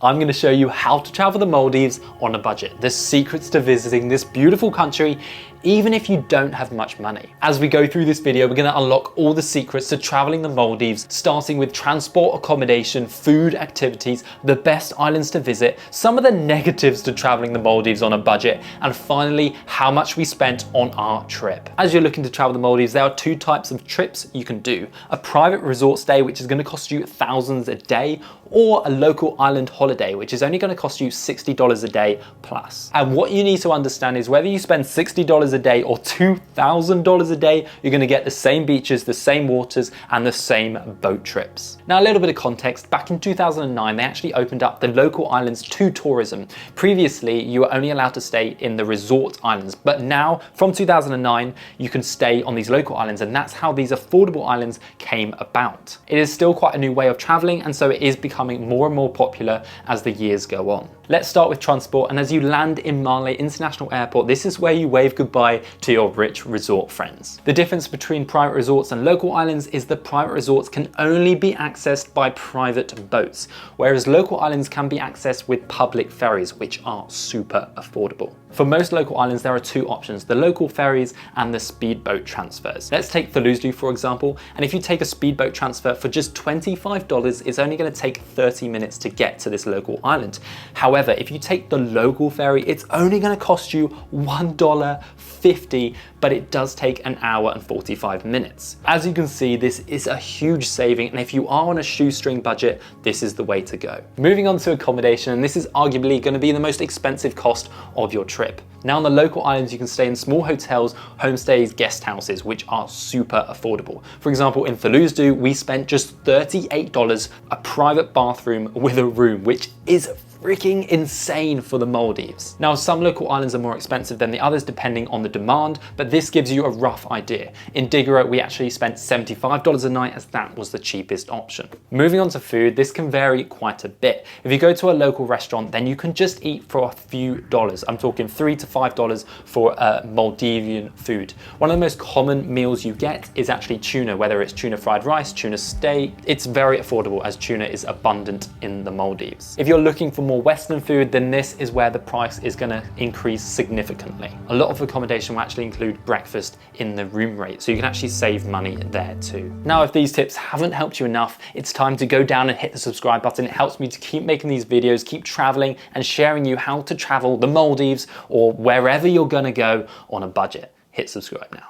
I'm going to show you how to travel the Maldives on a budget, the secrets to visiting this beautiful country, even if you don't have much money. As we go through this video, we're going to unlock all the secrets to traveling the Maldives, starting with transport, accommodation, food, activities, the best islands to visit, some of the negatives to traveling the Maldives on a budget, and finally, how much we spent on our trip. As you're looking to travel the Maldives, there are two types of trips you can do. A private resort stay, which is going to cost you thousands a day, or a local island holiday, which is only going to cost you $60 a day plus. And what you need to understand is whether you spend $60 a day or $2,000 a day, you're going to get the same beaches, the same waters, and the same boat trips. Now, a little bit of context. Back in 2009, they actually opened up the local islands to tourism. Previously, you were only allowed to stay in the resort islands, but now, from 2009, you can stay on these local islands, and that's how these affordable islands came about. It is still quite a new way of traveling, and so it is becoming more and more popular as the years go on. Let's start with transport, and as you land in Malé International Airport, this is where you wave goodbye to your rich resort friends. The difference between private resorts and local islands is that private resorts can only be accessed by private boats, whereas local islands can be accessed with public ferries, which are super affordable. For most local islands, there are two options, the local ferries and the speedboat transfers. Let's take Thulusdu, for example, and if you take a speedboat transfer for just $25, it's only going to take 30 minutes to get to this local island. However, if you take the local ferry, it's only going to cost you $1.50, but it does take an hour and 45 minutes. As you can see, this is a huge saving, and if you are on a shoestring budget, this is the way to go. Moving on to accommodation, and this is arguably going to be the most expensive cost of your trip. Now, on the local islands, you can stay in small hotels, homestays, guest houses, which are super affordable. For example, in Thulusdu, we spent just $38 a private bathroom with a room, which is freaking insane for the Maldives. Now, some local islands are more expensive than the others depending on the demand, but this gives you a rough idea. In Digaro, we actually spent $75 a night as that was the cheapest option. Moving on to food, this can vary quite a bit. If you go to a local restaurant, then you can just eat for a few dollars. I'm talking $3 to $5 for Maldivian food. One of the most common meals you get is actually tuna, whether it's tuna fried rice, tuna steak. It's very affordable as tuna is abundant in the Maldives. If you're looking for more Western food, then this is where the price is going to increase significantly. A lot of accommodation will actually include breakfast in the room rate, so you can actually save money there too. Now, if these tips haven't helped you enough, it's time to go down and hit the subscribe button. It helps me to keep making these videos, keep traveling and sharing you how to travel the Maldives or wherever you're going to go on a budget. Hit subscribe now.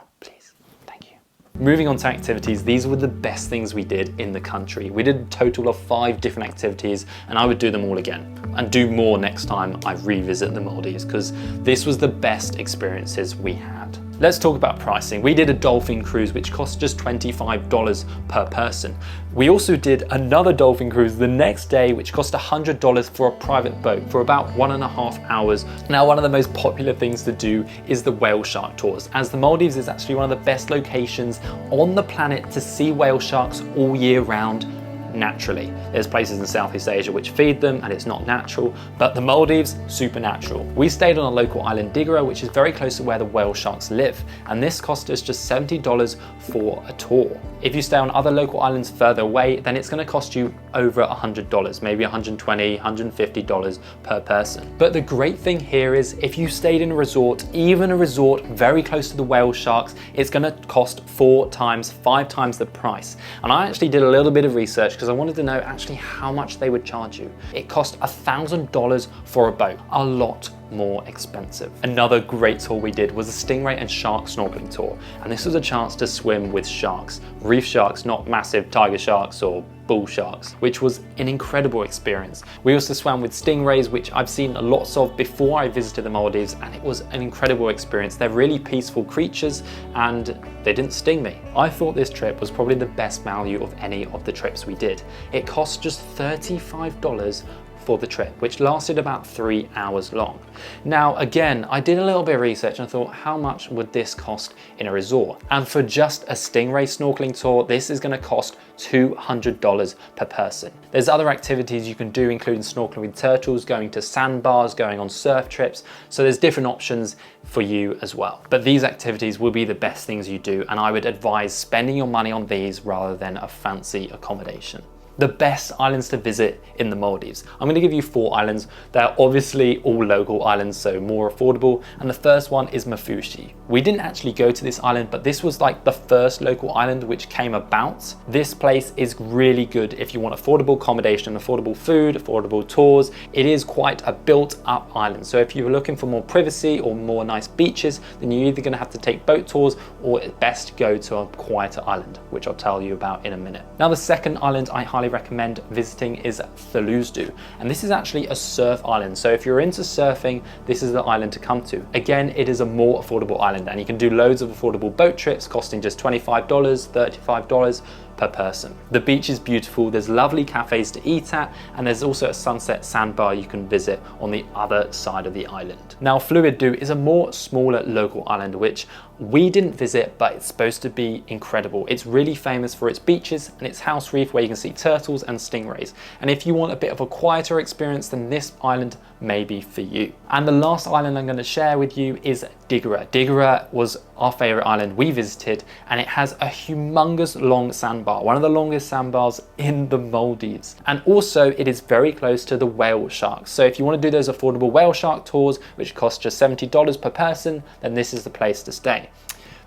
Moving on to activities, these were the best things we did in the country. We did a total of 5 different activities, and I would do them all again and do more next time I revisit the Maldives, because this was the best experiences we had. Let's talk about pricing. We did a dolphin cruise, which cost just $25 per person. We also did another dolphin cruise the next day, which cost $100 for a private boat for about 1.5 hours. Now, one of the most popular things to do is the whale shark tours, as the Maldives is actually one of the best locations on the planet to see whale sharks all year round. Naturally, there's places in Southeast Asia which feed them and it's not natural, but the Maldives, supernatural. We stayed on a local island, Digaro, which is very close to where the whale sharks live, and this cost us just $70 for a tour. If you stay on other local islands further away, then it's going to cost you over $100, maybe $120, $150 per person. But the great thing here is if you stayed in a resort, even a resort very close to the whale sharks, it's going to cost 4 times, 5 times the price. And I actually did a little bit of research because I wanted to know actually how much they would charge you. It cost $1,000 for a boat, a lot more expensive. Another great tour we did was a stingray and shark snorkeling tour, and this was a chance to swim with sharks, reef sharks, not massive tiger sharks or bull sharks, which was an incredible experience. We also swam with stingrays, which I've seen lots of before I visited the Maldives, and it was an incredible experience. They're really peaceful creatures and they didn't sting me. I thought this trip was probably the best value of any of the trips we did. It cost just $35 for the trip, which lasted about 3 hours long. Now, again, I did a little bit of research and thought, how much would this cost in a resort? And for just a stingray snorkeling tour, this is going to cost $200 per person. There's other activities you can do, including snorkeling with turtles, going to sandbars, going on surf trips. So there's different options for you as well. But these activities will be the best things you do, and I would advise spending your money on these rather than a fancy accommodation. The best islands to visit in the Maldives. I'm going to give you 4 islands. They're obviously all local islands, so more affordable. And the first one is Mafushi. We didn't actually go to this island, but this was like the first local island which came about. This place is really good if you want affordable accommodation, affordable food, affordable tours. It is quite a built up island. So if you're looking for more privacy or more nice beaches, then you're either going to have to take boat tours or it's best go to a quieter island, which I'll tell you about in a minute. Now, the second island I highly recommend visiting is Thaluzdu, and this is actually a surf island. So if you're into surfing, this is the island to come to. Again, it is a more affordable island and you can do loads of affordable boat trips costing just $25, $35 per person. The beach is beautiful, there's lovely cafes to eat at, and there's also a sunset sandbar you can visit on the other side of the island. Now, Fluiddu is a more smaller local island which we didn't visit, but it's supposed to be incredible. It's really famous for its beaches and its house reef where you can see turtles and stingrays. And if you want a bit of a quieter experience, then this island may be for you. And the last island I'm going to share with you is Digara. Digara was our favorite island we visited, and it has a humongous long sandbar, one of the longest sandbars in the Maldives. And also it is very close to the whale sharks. So if you want to do those affordable whale shark tours, which cost just $70 per person, then this is the place to stay.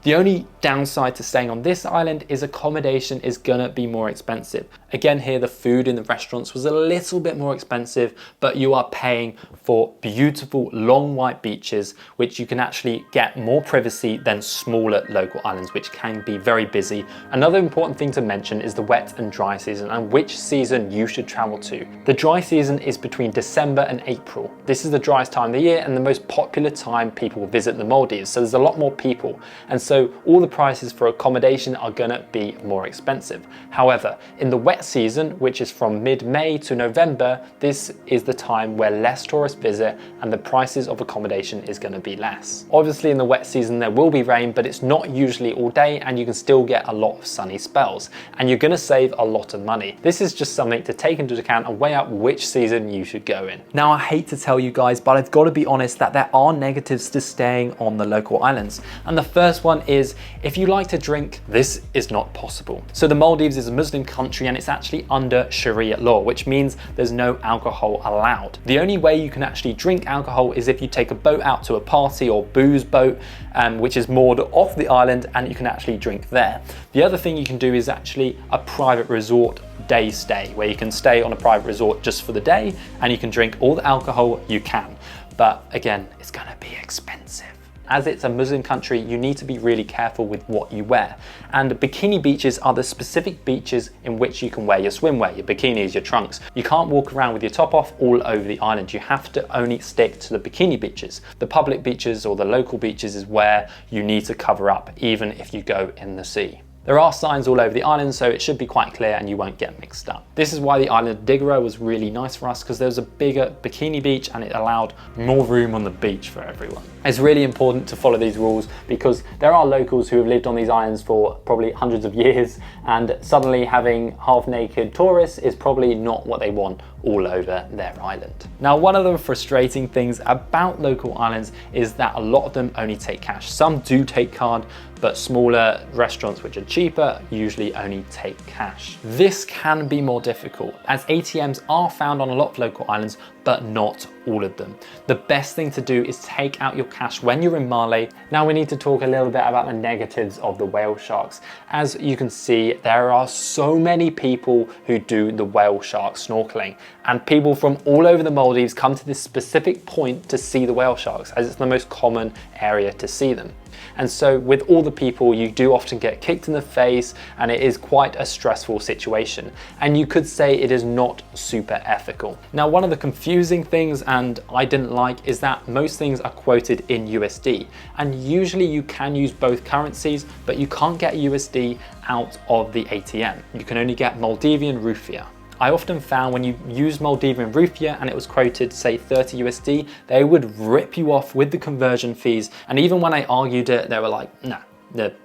The only downside to staying on this island is accommodation is gonna be more expensive. Again, here the food in the restaurants was a little bit more expensive, but you are paying for beautiful long white beaches, which you can actually get more privacy than smaller local islands, which can be very busy. Another important thing to mention is the wet and dry season and which season you should travel to. The dry season is between December and April. This is the driest time of the year and the most popular time people visit the Maldives. So there's a lot more people. And so all the prices for accommodation are gonna be more expensive. However, in the wet season, which is from mid-May to November, this is the time where less tourists visit and the prices of accommodation is gonna be less. Obviously in the wet season there will be rain, but it's not usually all day and you can still get a lot of sunny spells and you're gonna save a lot of money. This is just something to take into account and weigh out which season you should go in. Now, I hate to tell you guys, but I've got to be honest that there are negatives to staying on the local islands. And the first one is, if you like to drink, this is not possible. So the Maldives is a Muslim country and it's actually under Sharia law, which means there's no alcohol allowed. The only way you can actually drink alcohol is if you take a boat out to a party or booze boat, which is moored off the island, and you can actually drink there. The other thing you can do is actually a private resort day stay, where you can stay on a private resort just for the day and you can drink all the alcohol you can. But again, it's gonna be expensive. As it's a Muslim country, you need to be really careful with what you wear. And bikini beaches are the specific beaches in which you can wear your swimwear, your bikinis, your trunks. You can't walk around with your top off all over the island. You have to only stick to the bikini beaches. The public beaches or the local beaches is where you need to cover up, even if you go in the sea. There are signs all over the island, so it should be quite clear and you won't get mixed up. This is why the island of Digara was really nice for us, because there was a bigger bikini beach and it allowed more room on the beach for everyone. It's really important to follow these rules because there are locals who have lived on these islands for probably hundreds of years, and suddenly having half-naked tourists is probably not what they want all over their island. Now, one of the frustrating things about local islands is that a lot of them only take cash. Some do take card, but smaller restaurants which are cheaper usually only take cash. This can be more difficult as ATMs are found on a lot of local islands, but not all of them. The best thing to do is take out your cash when you're in Male. Now we need to talk a little bit about the negatives of the whale sharks. As you can see, there are so many people who do the whale shark snorkeling, and people from all over the Maldives come to this specific point to see the whale sharks, as it's the most common area to see them. And so with all the people, you do often get kicked in the face, and it is quite a stressful situation. And you could say it is not super ethical. Now, one of the confusing things, and I didn't like, is that most things are quoted in USD. And usually you can use both currencies, but you can't get USD out of the ATM. You can only get Maldivian rupiah. I often found when you used Maldivian rupiah and it was quoted, say 30 USD, they would rip you off with the conversion fees. And even when I argued it, they were like, nah,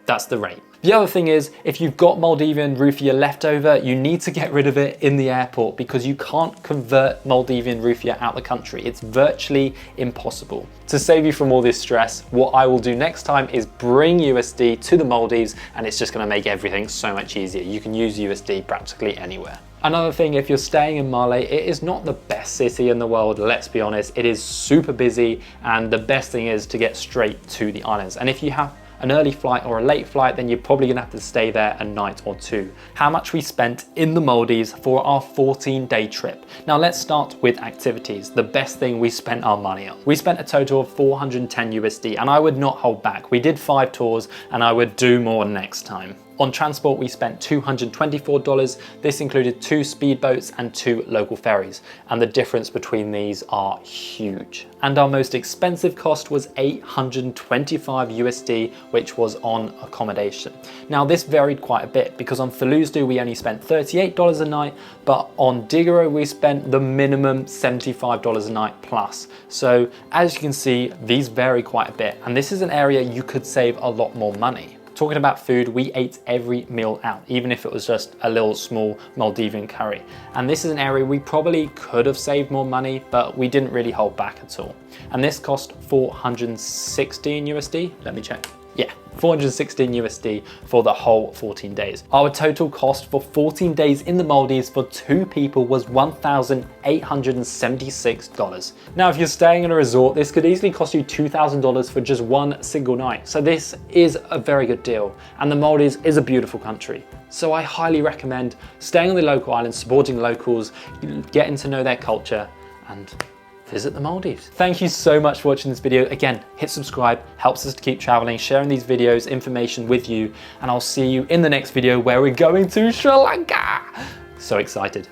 that's the rate. The other thing is, if you've got Maldivian rupiah left over, you need to get rid of it in the airport because you can't convert Maldivian rupiah out the country. It's virtually impossible. To save you from all this stress, what I will do next time is bring USD to the Maldives, and it's just gonna make everything so much easier. You can use USD practically anywhere. Another thing, if you're staying in Male, it is not the best city in the world, let's be honest. It is super busy, and the best thing is to get straight to the islands. And if you have an early flight or a late flight, then you're probably gonna have to stay there a night or two. How much we spent in the Maldives for our 14-day trip. Now let's start with activities, the best thing we spent our money on. We spent a total of 410 USD, and I would not hold back. We did 5 tours, and I would do more next time. On transport, we spent $224. This included 2 speedboats and 2 local ferries, and the difference between these are huge. And our most expensive cost was 825 USD, which was on accommodation. Now this varied quite a bit, because on Fallujah we only spent $38 a night, but on Digaro we spent the minimum $75 a night plus. So as you can see, these vary quite a bit, and this is an area you could save a lot more money. Talking about food, we ate every meal out, even if it was just a little small Maldivian curry. And this is an area we probably could have saved more money, but we didn't really hold back at all. And this cost 416 USD, let me check. Yeah, 416 USD for the whole 14 days. Our total cost for 14 days in the Maldives for 2 people was $1,876. Now, if you're staying in a resort, this could easily cost you $2,000 for just one single night. So this is a very good deal. And the Maldives is a beautiful country. So I highly recommend staying on the local islands, supporting locals, getting to know their culture, and visit the Maldives. Thank you so much for watching this video. Again, hit subscribe, helps us to keep traveling, sharing these videos, information with you, and I'll see you in the next video where we're going to Sri Lanka. So excited.